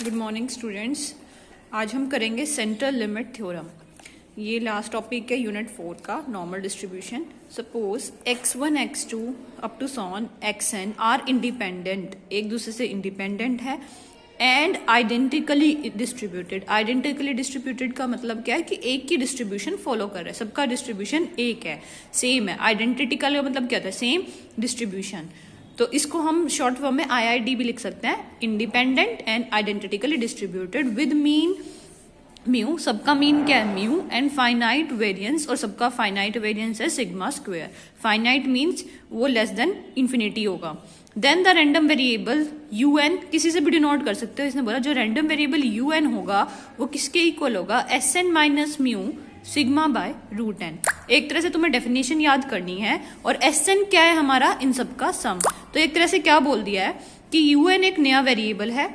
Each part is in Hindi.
Good morning students. आज हम करेंगे सेंट्रल लिमिट थ्योरम। ये लास्ट टॉपिक है यूनिट 4 का, normal distribution. Suppose x1 x2 up to so on xn are independent, एक दूसरे से इंडिपेंडेंट है and identically distributed. Identically distributed का मतलब क्या है कि एक की डिस्ट्रीब्यूशन फॉलो कर रहा है, सबका डिस्ट्रीब्यूशन एक है, सेम है। आइडेंटिटी का मतलब क्या था? Same distribution. तो इसको हम शॉर्ट फॉर्म में IID भी लिख सकते हैं, independent and identically distributed with mean mu. सबका मीन क्या है? म्यू। एंड फाइनाइट वेरिएंस, और सबका फाइनाइट वेरिएंस है सिग्मा स्क्वायर। फाइनाइट मीन्स वो लेस देन इंफिनिटी होगा। Then the random variable UN, किसी से भी डिनोट कर सकते हो। इसने बोला जो रैंडम वेरिएबल UN होगा वो किसके इक्वल होगा? SN minus mu sigma by root n. एक तरह से तुम्हें डेफिनेशन याद करनी है। और SN क्या है? हमारा इन सब का सम। तो एक तरह से क्या बोल दिया है कि UN एक नया वेरिएबल है,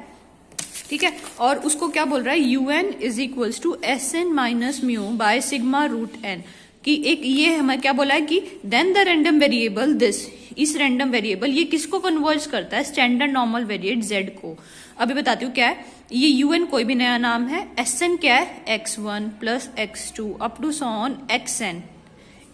ठीक है, और उसको क्या बोल रहा है? UN is equals to SN minus mu by sigma root n. कि एक ये हमें क्या बोला है कि then the random variable this, इस रैंडम वेरिएबल ये किसको कन्वर्ज करता है? स्टैंडर्ड नॉर्मल वेरिएट Z को। अभी बताती हूँ क्या है ये। UN कोई भी नया नाम है। SN क्या है? x1 plus x2 up to so on xn,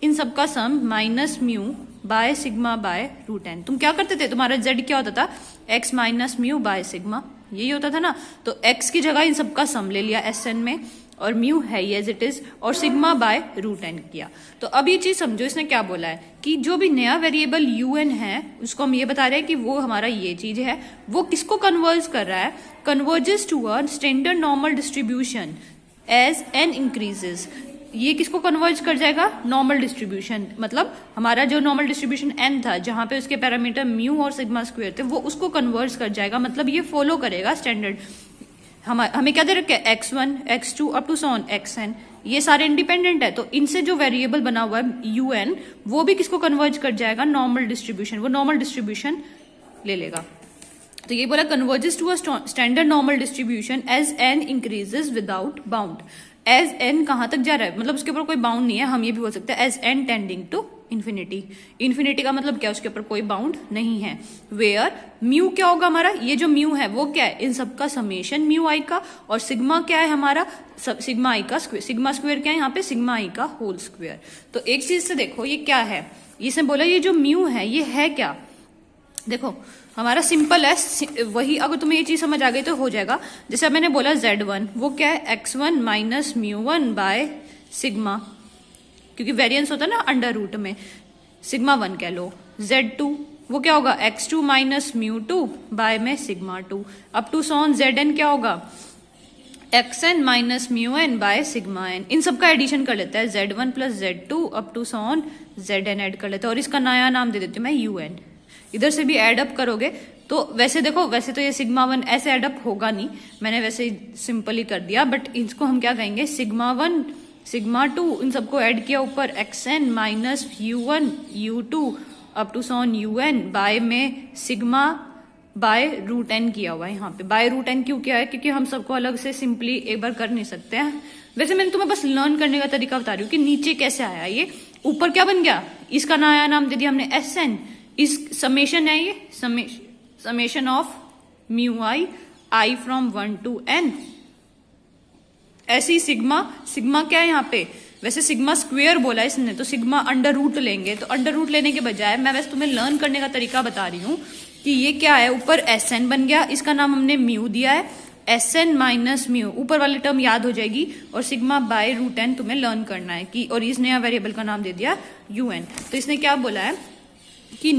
इन सबका sum minus mu by sigma by root n. तुम क्या करते थे? तुम्हारा Z क्या होता था? x minus mu by sigma, यही होता था ना। तो x की जगह इन सबका सम ले लिया SN में, और म्यू है एज इट इज, और सिग्मा बाय रूट एन किया। तो अब ये चीज समझो, इसने क्या बोला है कि जो भी नया वेरिएबल UN है उसको हम ये बता रहे हैं कि वो हमारा ये चीज है, वो किसको कन्वर्ज कर रहा है? Converges to a standard normal distribution as n increases. ये किसको कन्वर्ज कर जाएगा? Normal distribution. मतलब हमारा जो नॉर्मल डिस्ट्रीब्यूशन n था, जहां पे उसके पैरामीटर म्यू और सिग्मा स्क्वायर थे, वो उसको कन्वर्ज कर जाएगा। मतलब ये फॉलो करेगा स्टैंडर्ड। हमें क्या दे रखा है? x1 x2 up to so on xn, ये सारे इंडिपेंडेंट है। तो इनसे जो वेरिएबल बना हुआ है UN, वो भी किसको कन्वर्ज कर जाएगा? Normal distribution. वो नॉर्मल डिस्ट्रीब्यूशन ले लेगा। तो ये बोला converges to a standard normal distribution as n increases without bound. As n कहां तक जा रहा है? मतलब उसके ऊपर कोई बाउंड नहीं है। हम ये भी बोल सकते हैं as n tending to infinity. Infinity का मतलब क्या? उसके ऊपर कोई बाउंड नहीं है। वेयर म्यू क्या होगा हमारा? ये जो म्यू है वो क्या है? इन सबका समेशन म्यू आई का, और सिग्मा क्या है हमारा? सिग्मा आई का स्क्वायर। सिग्मा स्क्वायर क्या है यहाँ पे? सिग्मा आई का होल स्क्वायर। तो एक चीज से देखो ये क्या है। इसने बोला ये जो म्यू है ये है क्या? देखो हमारा सिंपल है वही। अगर तुम्हें ये चीज समझ आ गई तो हो जाएगा। जैसे मैंने बोला Z1 वो क्या है? x1 minus mu one by sigma, क्योंकि वेरिएंस होता है ना अंडर रूट में, सिग्मा 1 कह लो। Z2 वो क्या होगा? x2 माइनस म्यू 2 बाय में sigma 2 up to so on Zn क्या होगा? xn minus mu n by sigma n. इन सबका एडिशन कर लेता है, Z1 plus Z2 up to so on Zn add कर लेता है, और इसका नया नाम दे देती हूँ मैं UN। इधर से भी एड अप करोगे तो वैसे देखो, वैसे तो ये सिग्मा 1 ऐसे एड अप होगा नहीं, मैंने वैसे सिंपल ही कर दिया, बट इसको हम क्या कहेंगे? सिग्मा 1 सिग्मा 2, इन सबको ऐड किया ऊपर xn minus U1 U2 up to so on UN by में सिग्मा बाय रूट एन किया हुआ है। यहाँ पे बाय रूट एन क्यों किया है? क्योंकि हम सबको अलग से सिंपली एक बार कर नहीं सकते हैं। वैसे मैंने तुम्हें बस लर्न करने का तरीका बता रही हूँ कि नीचे कैसे आया। ये ऊपर क्या बन गया? इसका नया नाम दे दिया हमने SN। इस समेशन है ये, summation of mu i from 1 to n। ऐसी सिग्मा क्या है यहाँ पे? वैसे सिग्मा स्क्वायर बोला इसने, तो सिग्मा अंडर रूट लेंगे। तो अंडर रूट लेने के बजाय मैं वैसे तुम्हें लर्न करने का तरीका बता रही हूँ कि ये क्या है। ऊपर SN बन गया, इसका नाम हमने म्यू दिया है, SN माइनस म्यू, ऊपर वाली टर्म याद हो जाएगी, और सिग्मा बाय रूट एन तुम्हें लर्न करना है कि, और इस नया वेरिएबल का नाम दे दिया UN। तो इसने क्या बोला है कि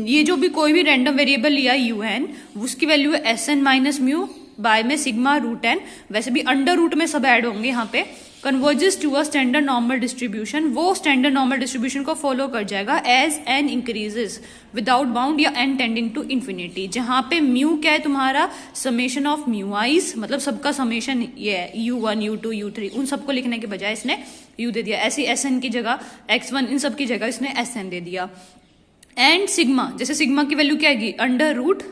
ये जो भी कोई भी रैंडम वेरिएबल लिया UN, उसकी वैल्यू है SN माइनस म्यू बाय में सिग्मा रूट एन। वैसे भी अंडर रूट में सब ऐड होंगे यहाँ पे। Converges to a standard normal distribution, वो स्टैंडर्ड नॉर्मल डिस्ट्रीब्यूशन को फॉलो कर जाएगा as n increases without bound या n टेंडिंग टू इन्फिनिटी। जहां पे म्यू क्या है तुम्हारा? समेशन ऑफ म्यू आईज, मतलब सबका समेशन ये है, U1 U2 U3, उन सबको लिखने के बजाय इसने U दे दिया। ऐसी SN की जगह x1, इन सब की जगह इसने SN दे दिया। एंड सिग्मा, जैसे सिग्मा की वैल्यू क्या आएगी? Under root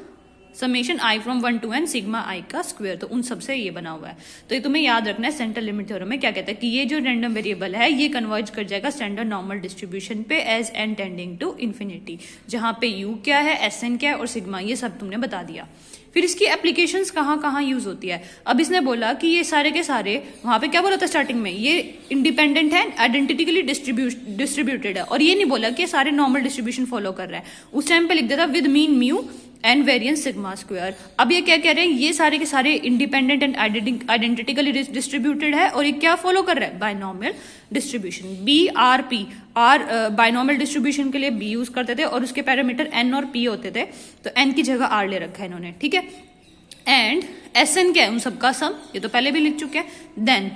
summation I from 1 to n sigma I का स्क्वायर। तो उन सबसे ये बना हुआ है। तो ये तुम्हें याद रखना है। सेंट्रल लिमिट थ्योरम में क्या कहता है कि ये जो रैंडम वेरिएबल है ये कन्वर्ज कर जाएगा स्टैंडर्ड नॉर्मल डिस्ट्रीब्यूशन पे as n tending to infinity, जहां पे U क्या है, SN क्या है और सिग्मा, ये सब तुमने बता दिया। फिर इसकी एप्लीकेशंस कहाँ कहाँ यूज होती है। अब इसने बोला कि ये सारे के सारे, वहां पे क्या बोला था स्टार्टिंग में, ये इंडिपेंडेंट है, आइडेंटिटिकली डिस्ट्रीब्यूटेड है, और ये नहीं बोला कि ये सारे नॉर्मल डिस्ट्रीब्यूशन फॉलो कर रहे हैं। उस टाइम पे लिख देता with mean mu and variance sigma square. अब ये क्या कह रहे हैं, ये सारे के सारे इंडिपेंडेंट एंड आइडेंटिटिकली डिस्ट्रीब्यूटेड है, और ये क्या फॉलो कर रहा है, binomial distribution. B R P, आर बायनॉमियल डिस्ट्रीब्यूशन के लिए बी यूज करते थे और उसके पैरामीटर एन और पी होते थे, तो एन की जगह आर ले रखा है इन्होंने, ठीक है। एंड एस एन क्या है, उन सबका सम, ये तो पहले भी लिख चुके हैं। देन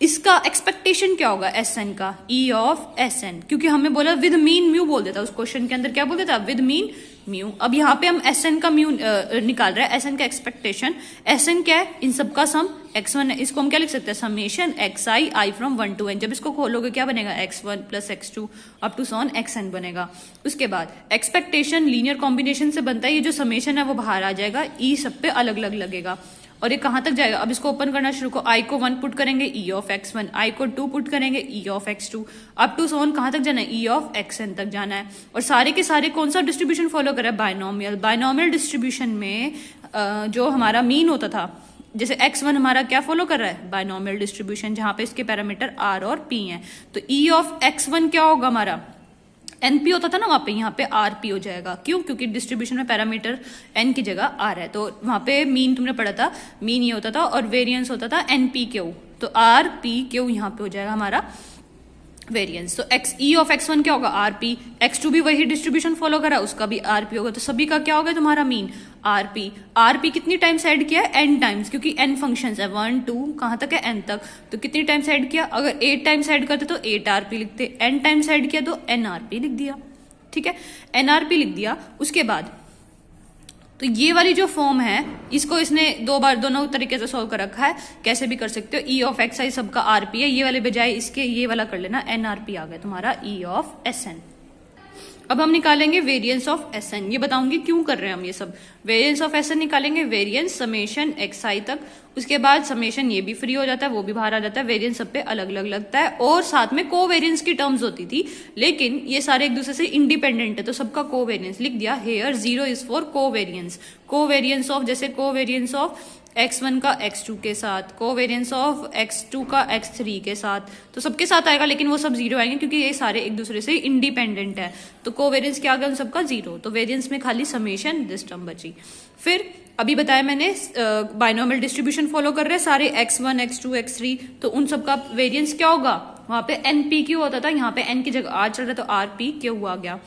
इसका एक्सपेक्टेशन क्या होगा एस एन का, ई ऑफ एस एन, क्योंकि हमें बोला विद मीन म्यू बोल देता, उस क्वेश्चन के अंदर क्या बोल देता, विद मीन म्यू। अब यहाँ पे हम एस एन का म्यू निकाल रहे हैं, एस एन का एक्सपेक्टेशन। एस एन क्या है, इन सबका सम x1 है, इसको हम क्या लिख सकते हैं, summation x i i from 1 to n। जब इसको खोलोगे क्या बनेगा, x1 plus x2 up to so on xn बनेगा। उसके बाद एक्सपेक्टेशन लीनियर कॉम्बिनेशन से बनता है, ये जो समेशन है वो बाहर आ जाएगा, ई सब पे अलग अलग लगेगा, और ये कहां तक जाएगा। अब इसको ओपन करना शुरू को, आई को 1 पुट करेंगे, ई ऑफ x1, आई को 2 पुट करेंगे, E of x2, up to so on कहां तक जाना है, ई ऑफ xn तक जाना है। और सारे के सारे कौन सा डिस्ट्रीब्यूशन फॉलो कर रहा है, बायनॉमियल। बायनॉमियल डिस्ट्रीब्यूशन में जो हमारा मीन होता था, जैसे x1 हमारा क्या फॉलो कर रहा है, बायनॉमियल डिस्ट्रीब्यूशन, जहां पे इसके पैरामीटर r और p हैं, तो ई ऑफ x1 क्या होगा हमारा, एनपी होता था ना वहां पे, यहाँ पे आरपी हो जाएगा। क्यों, क्योंकि डिस्ट्रीब्यूशन में पैरामीटर एन की जगह आर है, तो वहां पे मीन तुमने पढ़ा था, मीन ये होता था और वेरिएंस होता था एनपी क्यू, तो आर पी क्यू यहाँ पे हो जाएगा हमारा वेरिएंस। तो एक्स ई ऑफ x1 क्या होगा, आरपी। x2 भी वही डिस्ट्रीब्यूशन फॉलो करा, उसका भी आरपी होगा, तो सभी का क्या होगा तुम्हारा मीन, आरपी। आरपी कितनी टाइम्स ऐड किया है, n टाइम्स, क्योंकि n फंक्शंस है, 1 2 कहां तक है, n तक, तो कितनी टाइम्स ऐड किया, अगर 8 टाइम्स ऐड करते तो 8 आरपी लिखते, n टाइम्स ऐड किया तो n आरपी लिख दिया, ठीक है, n आरपी लिख दिया। उसके बाद तो ये वाली जो फॉर्म है, इसको इसने दो बार दोनों तरीके से सॉल्व कर रखा है, कैसे भी कर सकते हो। ई ऑफ एक्स आई सबका आरपी है, ये वाले बजाय इसके ये वाला कर लेना, एन आरपी आ गया तुम्हारा ई ऑफ एस एन। अब हम निकालेंगे वेरिएंस ऑफ एस एन, ये बताऊंगी क्यों कर रहे हैं हम ये सब। वेरिएंस ऑफ एस एन निकालेंगे, वेरिएंस समेशन एक्स आई तक, उसके बाद समेशन ये भी फ्री हो जाता है, वो भी बाहर आ जाता है, वेरिएंस सब पे अलग अलग लगता है, और साथ में कोवेरिएंस की टर्म्स होती थी, लेकिन ये सारे एक दूसरे से इंडिपेंडेंट है, तो सबका कोवेरिएंस लिख दिया। Here 0 is for covariance, covariance of, जैसे कोवेरिएंस ऑफ x1 का x2 के साथ, कोवेरिएंस ऑफ x2 का x3 के साथ, तो सबके साथ आएगा, लेकिन वो सब 0 आएंगे क्योंकि ये सारे एक दूसरे से इंडिपेंडेंट है, तो कोवेरिएंस क्या आ गया उन सबका 0, तो वेरिएंस में खाली समेशन दिस टर्म बची। फिर अभी बताया मैंने बायनॉमियल डिस्ट्रीब्यूशन फॉलो कर रहे हैं सारे x1 x2 x3, तो उन सबका वेरिएंस क्या होगा, वहां पे npq होता था, यहाँ पे n की जगह r चल रहा है, तो rpq आ गया।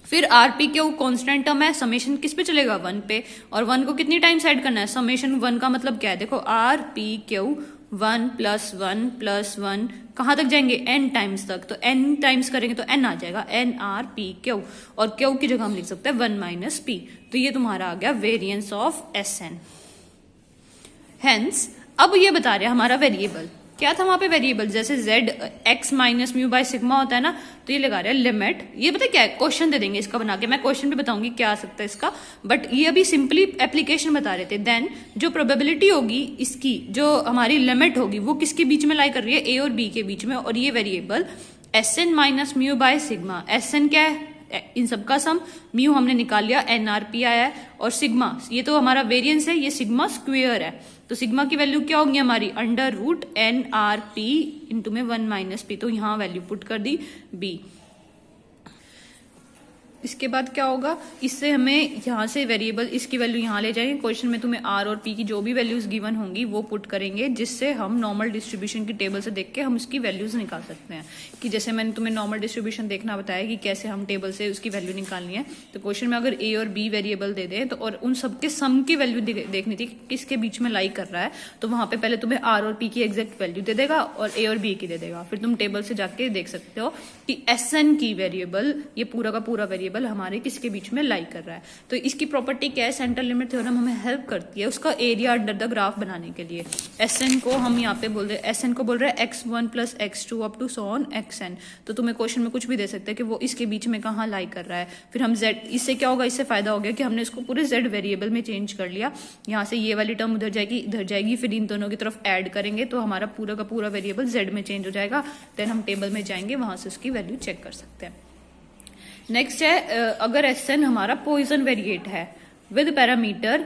फिर आरपी क्यू कांस्टेंट टर्म है, समेशन किस पे चलेगा, 1 पे, और 1 को कितनी टाइम्स ऐड करना है, समेशन 1 का मतलब क्या है, देखो आर पी क्यू 1 + 1 + 1 कहां तक जाएंगे, n टाइम्स तक, तो n टाइम्स करेंगे तो n आ जाएगा, n आर पी क्यू, और क्यू की जगह हम लिख सकते हैं 1 - p, तो ये तुम्हारा आ गया variance of S N. Hence अब ये बता रहे हैं हमारा वेरिएबल क्या था वहां पे, वेरिएबल जैसे z x - mu by sigma होता है ना, तो ये लगा रहे हैं लिमिट, ये पता क्या है, क्वेश्चन दे देंगे इसका बना के, मैं क्वेश्चन भी बताऊंगी क्या आ सकता है इसका, बट ये अभी सिंपली एप्लीकेशन बता रहे थे। देन जो प्रोबेबिलिटी होगी इसकी, जो हमारी लिमिट होगी वो किसके बीच में लाई कर रही है, a और b के बीच में, और ये variable Sn - mu by sigma, Sn क्या है, इन सबका सम, म्यू हमने निकाल लिया, एनआरपी आया है, और सिग्मा ये तो हमारा वेरिएंस है, ये सिग्मा स्क्वायर है, तो सिग्मा की वैल्यू क्या होगी हमारी, √nrp इंटू में 1 - p, तो यहां वैल्यू पुट कर दी b। इसके बाद क्या होगा, इससे हमें यहाँ से वेरिएबल इसकी वैल्यू यहाँ ले जाएंगे, क्वेश्चन में तुम्हें आर और पी की जो भी वैल्यूज गिवन होंगी वो पुट करेंगे, जिससे हम नॉर्मल डिस्ट्रीब्यूशन की टेबल से देख के हम उसकी वैल्यूज निकाल सकते हैं। कि जैसे मैंने तुम्हें नॉर्मल डिस्ट्रीब्यूशन देखना बताया कि कैसे हम टेबल से उसकी वैल्यू निकालनी है, तो क्वेश्चन में अगर ए और बी वेरिएबल दे दें तो, और उन सबके सम की वैल्यू देखनी थी किसके बीच में लाई कर रहा है, तो वहां पे पहले तुम्हें आर और पी की एग्जैक्ट वैल्यू दे देगा और ए और बी की दे देगा, फिर तुम टेबल से जाके देख सकते हो कि Sn की वेरिएबल, ये पूरा का पूरा वेरिएबल हमारे किसके बीच में लाई कर रहा है। तो इसकी प्रॉपर्टी क्या है, सेंट्रल लिमिट थ्योरम हमें हेल्प करती है उसका एरिया अंडर द ग्राफ बनाने के लिए। Sn को हम यहाँ पे बोल रहे हैं, Sn को बोल रहे हैं x1 + x2 up to so on xn, तो तुम्हें क्वेश्चन में कुछ भी दे सकते हैं कि वो इसके बीच में कहाँ लाई कर रहा है। फिर हम z, इससे क्या होगा, इससे फायदा हो गया कि हमने इसको पूरे z वेरिएबल में चेंज कर लिया, यहाँ से ये वाली टर्म उधर जाएगी इधर जाएगी, फिर इन दोनों की तरफ ऐड करेंगे तो हमारा पूरा का पूरा वेरिएबल z में चेंज हो जाएगा। देन हम टेबल में जाएंगे, वहां से उसकी वैल्यू चेक कर सकते हैं। नेक्स्ट है, अगर Sn हमारा पॉइजन वेरिएट है विद पैरामीटर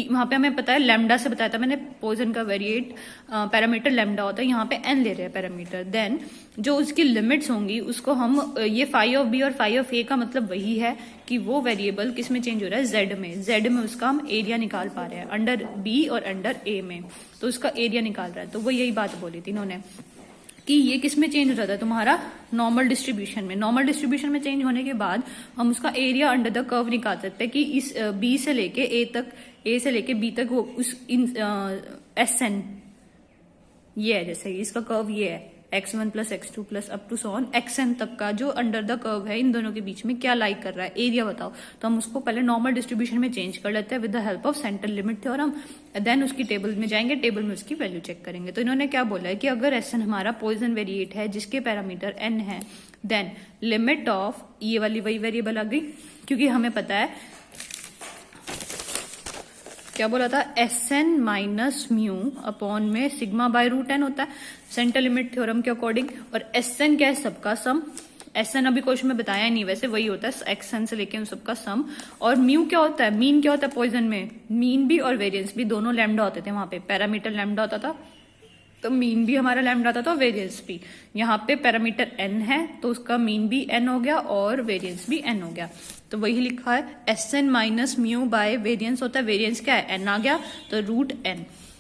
वहां पे हमें पता है लैम्डा से बताया था मैंने, पॉइजन का वेरिएट पैरामीटर लैम्डा होता है, यहाँ पे एन ले रहे हैं पैरामीटर। देन जो उसकी लिमिट्स होंगी उसको हम ये फाई ऑफ बी और फाई ऑफ ए का मतलब वही है कि वो वेरिएबल किस में चेंज हो रहा है, जेड में। जेड में उसका हम एरिया निकाल पा रहे हैं अंडर बी और अंडर ए में, तो उसका एरिया निकाल रहा है। तो वो यही बात बोली थी इन्होंने कि ये किस में चेंज हो जाता है तुम्हारा, नॉर्मल डिस्ट्रीब्यूशन में। नॉर्मल डिस्ट्रीब्यूशन में चेंज होने के बाद हम उसका एरिया अंडर द कर्व निकाल सकते हैं कि इस बी से लेके ए तक, ए से लेके बी तक वो उस एस एन ये है, जैसे इसका कर्व ये है x1 plus x2 plus up to so on xn तक का जो अंडर द कर्व है इन दोनों के बीच में क्या लाइक कर रहा है, एरिया बताओ। तो हम उसको पहले नॉर्मल डिस्ट्रीब्यूशन में चेंज कर लेते हैं with the help of central limit theorem. Then उसकी टेबल में जाएंगे, टेबल में उसकी वैल्यू चेक करेंगे। तो इन्होंने क्या बोला है कि अगर Sn हमारा पॉइजन वेरिएट है जिसके पैरामीटर n है, देन लिमिट ऑफ ये वाली वही वेरिएबल आ गई, क्योंकि हमें पता है क्या बोला था, Sn माइनस म्यू अपॉन में सिग्मा बाय रूट एन होता है सेंट्रल लिमिट थ्योरम के अकॉर्डिंग। और Sn क्या है, सबका सम। Sn अभी क्वेश्चन में बताया नहीं, वैसे वही होता है xn से लेके उन सबका सम। और म्यू क्या होता है, मीन क्या होता है पॉइजन में, मीन भी और वेरिएंस भी दोनों लैम्डा होते थे। वहां पे पैरामीटर लैम्डा होता था तो मीन भी हमारा लैम्डा था, तो वेरिएंस भी। यहाँ पे पैरामीटर n है तो उसका मीन भी n हो गया और वेरिएंस भी n हो गया। तो वही लिखा है Sn minus mu by variance होता है, वेरिएंस क्या है n आ गया तो रूट n,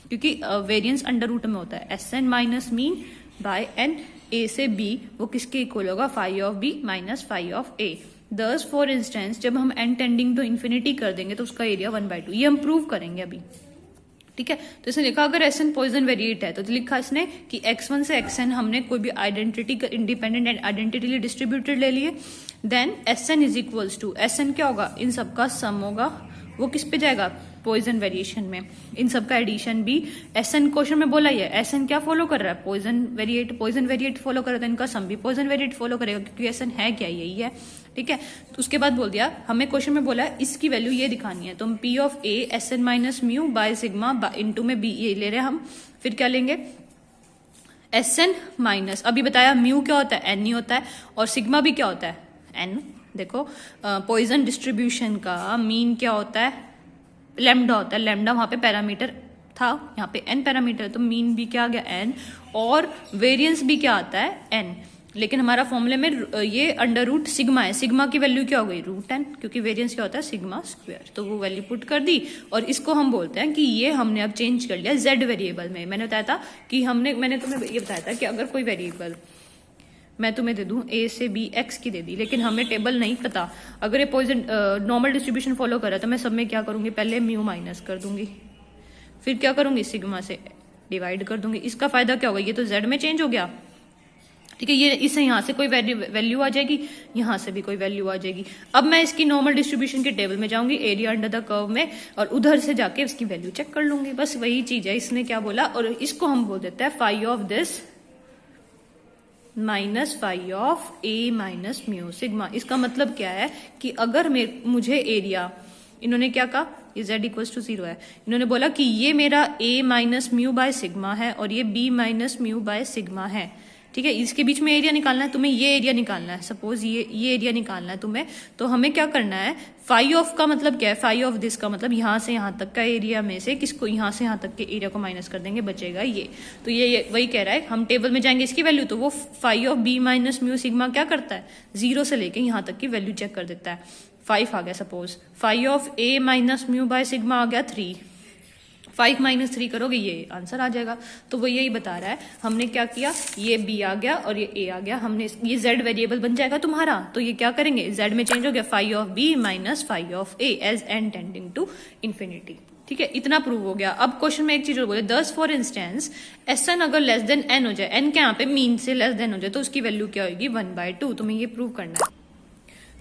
क्योंकि वेरिएंस अंडर रूट में होता है। Sn minus mean by n, a से b वो किसके इक्वल होगा, phi of b minus phi of a। Thus for instance जब हम n टेंडिंग टू इन्फिनिटी कर देंगे तो उसका एरिया 1/2, ये हम प्रूव करेंगे अभी, ठीक है। तो इसने लिखा अगर Sn पॉइजन वेरिएट है तो लिखा इसने कि x1 से xn हमने कोई भी identity independent and identity distributed ले लिए। Then Sn is equals to, Sn क्या होगा, इन सबका सम होगा, वो किस पे जाएगा, पॉइजन वेरिएशन में। इन सबका एडिशन भी Sn क्वेश्चन में बोला ही है, Sn क्या फॉलो कर रहा है, पॉइजन वेरिएट फॉलो कर रहा है, इनका सम भी पॉइजन वेरिएट फॉलो करेगा, क्योंकि Sn है क्या, यही है, ठीक है। तो उसके बाद बोल दिया हमें क्वेश्चन में बोला है इसकी वैल्यू ये दिखानी है, तो हम P of A Sn minus mu by sigma into में B ये ले रहे हैं हम। फिर क्या लेंगे, Sn माइनस, अभी बताया म्यू क्या होता है, n ही होता है, और सिग्मा भी क्या होता है, n। देखो पॉइजन डिस्ट्रीब्यूशन का मीन क्या होता है, लैम्डा होता है, लैम्डा वहां पे पैरामीटर था, यहाँ पे n पैरामीटर, तो मीन भी क्या आ गया n, और वेरिएंस भी क्या आता है n। लेकिन हमारा फॉर्मूले में ये अंडर रूट सिग्मा है, सिग्मा की वैल्यू क्या हो गई, रूट n, क्योंकि वेरिएंस क्या होता है सिग्मा स्क्वायर। तो वो वैल्यू पुट कर दी, और इसको हम बोलते हैं कि ये हमने अब चेंज कर लिया जेड वेरिएबल में। मैंने बताया था कि मैंने तुम्हें ये बताया था कि अगर कोई वेरिएबल मैं तुम्हें दे दूं a से b x की दे दी, लेकिन हमें टेबल नहीं पता, अगर ये पॉइजन नॉर्मल डिस्ट्रीब्यूशन फॉलो कर रहा है तो मैं सब में क्या करूंगी, पहले म्यू माइनस कर दूंगी, फिर क्या करूंगी, सिग्मा से डिवाइड कर दूंगी। इसका फायदा क्या होगा, ये तो z में चेंज हो गया, ठीक है। ये इससे यहाँ से कोई वैल्यू आ जाएगी, यहाँ से भी कोई वैल्यू आ जाएगी। अब मैं इसकी नॉर्मल डिस्ट्रीब्यूशन के टेबल में जाऊंगी, एरिया अंडर द कर्व में, और उधर से जाके इसकी वैल्यू चेक कर लूंगी, बस वही चीज है। इसने क्या बोला, और इसको हम बोल देते हैं phi of this minus phi of a minus mu sigma. इसका मतलब क्या है कि अगर मुझे एरिया, इन्होंने क्या कहा, ये z इक्वल्स टू 0 है, इन्होंने बोला कि ये मेरा a minus mu by sigma है और ये b minus mu by sigma है, ठीक है। इसके बीच में एरिया निकालना है तुम्हें, ये एरिया निकालना है, सपोज ये एरिया निकालना है तुम्हें। तो हमें क्या करना है, फाई ऑफ का मतलब क्या है, फाई ऑफ दिस का मतलब यहाँ से यहाँ तक का एरिया में से किसको, यहाँ से यहाँ तक के एरिया को माइनस कर देंगे, बचेगा ये। तो ये वही कह रहा है, हम टेबल में जाएंगे इसकी वैल्यू, तो वो phi of b minus mu sigma क्या करता है, 0 से लेके यहाँ तक की वैल्यू चेक कर देता है। 5 आ गया suppose, phi of a minus mu by sigma आ गया 3, 5 माइनस 3 करोगे ये आंसर आ जाएगा। तो वो यही बता रहा है, हमने क्या किया, ये b आ गया और ये a आ गया, हमने ये z वेरिएबल बन जाएगा तुम्हारा। तो ये क्या करेंगे, z में चेंज हो गया, phi of b minus phi of a as n tending to infinity, ठीक है। इतना प्रूव हो गया। अब क्वेश्चन में एक चीज और बोले, 10 फॉर इंस्टेंस Sn अगर लेस देन n हो जाए, n के यहाँ पे मीन से लेस देन हो जाए, तो उसकी वैल्यू क्या होगी, 1/2। तुम्हें ये प्रूव करना है।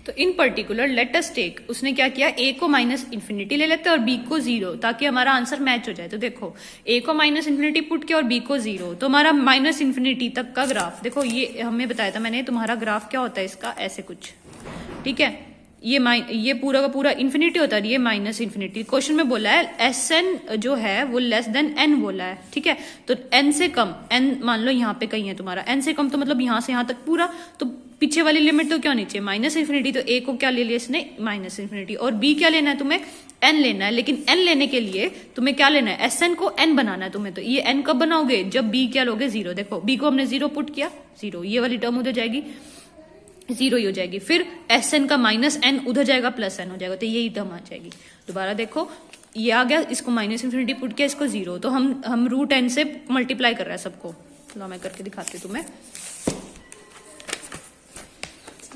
तो in particular let us take, उसने क्या किया, a को माइनस इन्फिनिटी ले लेते हैं और b को 0, ताकि हमारा आंसर मैच हो जाए। तो देखो a को माइनस इन्फिनिटी पुट किया और b को 0, तो हमारा माइनस इन्फिनिटी तक का ग्राफ, देखो ये हमें बताया था मैंने, तुम्हारा ग्राफ क्या होता है इसका, ऐसे कुछ, ठीक है। ये पूरा का पूरा इन्फिनिटी होता है, ये माइनस इन्फिनिटी। क्वेश्चन में बोला है Sn जो है वो लेस देन n बोला है, ठीक है। तो n से कम, n मान लो यहाँ पे कहीं है तुम्हारा, n से कम तो मतलब यहाँ से यहाँ तक पूरा, तो पीछे वाली लिमिट तो क्या होनी चाहिए, माइनस इन्फिनिटी। तो ए को क्या ले लिया इसने, माइनस इन्फिनिटी। और बी क्या लेना है तुम्हें, एन लेना है। लेकिन एन लेने के लिए तुम्हें क्या लेना है, एस एन को एन बनाना है तुम्हें। तो ये एन कब बनाओगे, जब बी क्या लोगे, 0। देखो बी को हमने 0 पुट किया, 0, ये वाली टर्म उधर जाएगी, 0 ही हो जाएगी। फिर एस एन का माइनस एन उधर जाएगा, प्लस एन हो जाएगा, तो यही टर्म आ जाएगी। दोबारा देखो ये आ गया, इसको माइनस इन्फिनिटी पुट किया, इसको 0। तो हम रूट एन से मल्टीप्लाई कर रहे हैं सबको। लो मैं करके दिखाती हूँ तुम्हें।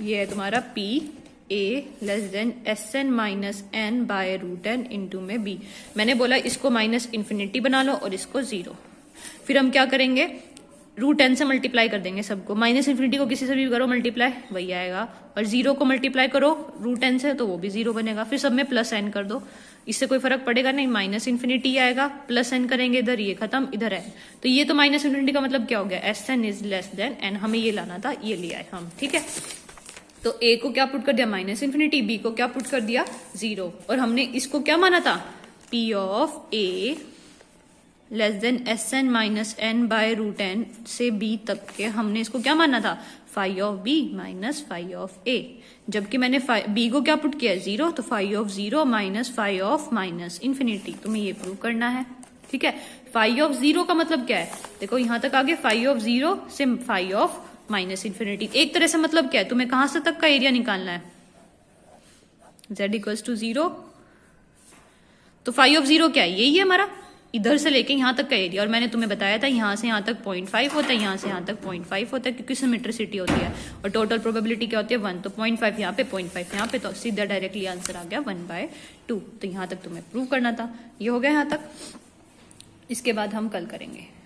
ये है तुम्हारा P a less than S n minus n by root n into में बी। मैंने बोला इसको माइनस इन्फिनिटी बना लो और इसको 0। फिर हम क्या करेंगे, रूट एन से मल्टीप्लाई कर देंगे सबको। माइनस इन्फिनिटी को किसी से भी करो मल्टीप्लाई, वही आएगा। और 0 को मल्टीप्लाई करो रूट एन से, तो वो भी 0 बनेगा। फिर सब में प्लस एन कर दो, इससे कोई फर्क पड़ेगा नहीं, माइनस इन्फिनिटी आएगा, प्लस एन करेंगे इधर, ये खत्म, इधर है। तो ये तो माइनस इन्फिनिटी का मतलब क्या हो गया, S n is less than n. हमें ये लाना था, ये लिया है हम, ठीक है। तो ए को क्या पुट कर दिया, माइनस इन्फिनिटी, बी को क्या पुट कर दिया, 0। और हमने इसको क्या माना था, P of A less than S n minus n by root n से बी तक के हमने इसको क्या माना था, phi of B minus phi of A. जबकि मैंने बी को क्या पुट किया है, 0, तो phi of 0 minus phi of minus infinity. तुम्हें ये प्रूव करना है, ठीक है। फाई ऑफ 0 का मतलब क्या है, देखो यहां तक आगे फाई ऑफ 0 से फाई ऑफ माइनस इन्फिनिटी। एक तरह से मतलब क्या है, तुम्हें कहां से तक का एरिया निकालना है, z इक्वल्स टू 0। तो फाई ऑफ 0 क्या है, यही है हमारा, इधर से लेके यहां तक का एरिया। और मैंने तुम्हें बताया था यहां से यहां तक 0.5 होता है, यहां से यहां तक 0.5 होता है, क्योंकि सिमेट्रिसिटी होती है। और टोटल प्रोबेबिलिटी क्या होती है, 1। तो 0.5 यहाँ पे, 0.5 यहाँ पे, तो सीधा डायरेक्टली आंसर आ गया 1/2। तो यहां तक तुम्हें प्रूव करना था। ये हो गया यहां तक। इसके बाद हम कल करेंगे।